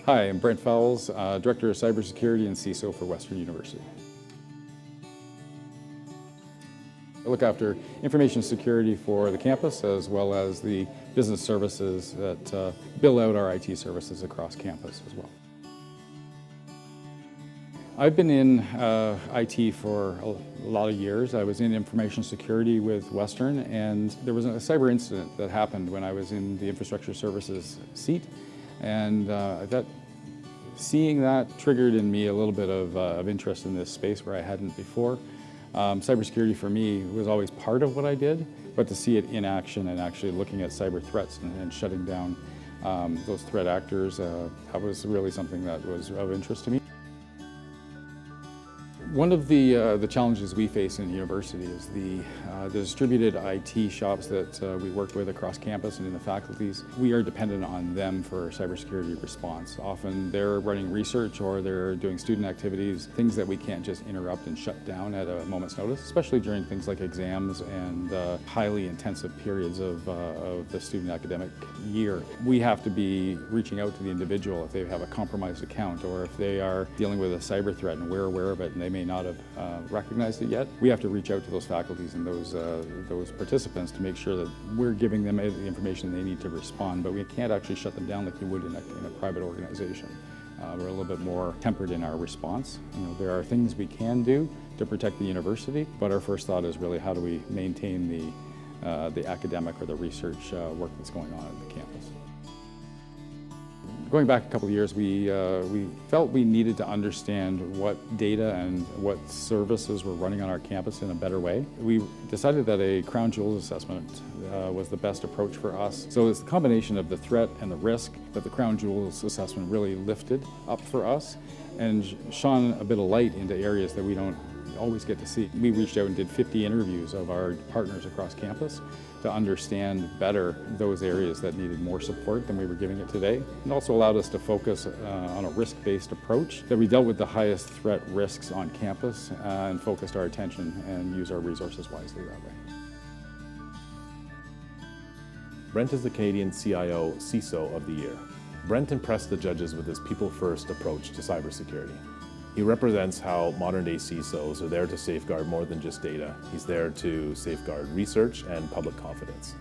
Hi, I'm Brent Fowles, Director of Cybersecurity and CISO for Western University. I look after information security for the campus as well as the business services that build out our IT services across campus as well. I've been in IT for a lot of years. I was in information security with Western, and there was a cyber incident that happened when I was in the infrastructure services seat, and seeing that triggered in me a little bit of interest in this space where I hadn't before. Cybersecurity for me was always part of what I did, but to see it in action and actually looking at cyber threats and shutting down those threat actors, that was really something that was of interest to me. One of the challenges we face in the university is the distributed IT shops that we work with across campus and in the faculties. We are dependent on them for cybersecurity response. Often they're running research or they're doing student activities, things that we can't just interrupt and shut down at a moment's notice, especially during things like exams and highly intensive periods of the student academic year. We have to be reaching out to the individual if they have a compromised account or if they are dealing with a cyber threat and we're aware of it and they may not have recognized it yet. We have to reach out to those faculties and those participants to make sure that we're giving them the information they need to respond, but we can't actually shut them down like you would in a private organization. We're a little bit more tempered in our response. There are things we can do to protect the university, but our first thought is really how do we maintain the academic or the research work that's going on at the campus. Going back a couple of years, we felt we needed to understand what data and what services were running on our campus in a better way. We decided that a crown jewels assessment was the best approach for us. So it's the combination of the threat and the risk that the crown jewels assessment really lifted up for us and shone a bit of light into areas that we don't always get to see. We reached out and did 50 interviews of our partners across campus to understand better those areas that needed more support than we were giving it today. It also allowed us to focus on a risk-based approach, that we dealt with the highest threat risks on campus and focused our attention and used our resources wisely that way. Brent is the CanadianCIO CISO of the Year. Brent impressed the judges with his people-first approach to cybersecurity. He represents how modern-day CISOs are there to safeguard more than just data. He's there to safeguard research and public confidence.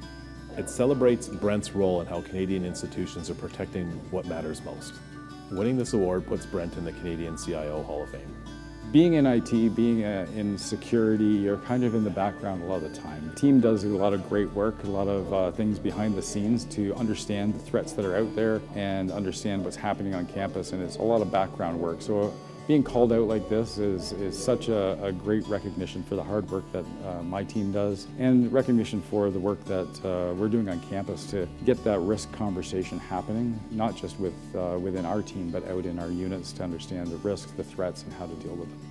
It celebrates Brent's role in how Canadian institutions are protecting what matters most. Winning this award puts Brent in the CanadianCIO Hall of Fame. Being in IT, being in security, you're kind of in the background a lot of the time. The team does a lot of great work, a lot of things behind the scenes to understand the threats that are out there and understand what's happening on campus, and it's a lot of background work. So being called out like this is such a great recognition for the hard work that my team does and recognition for the work that we're doing on campus to get that risk conversation happening, not just within our team, but out in our units to understand the risks, the threats, and how to deal with them.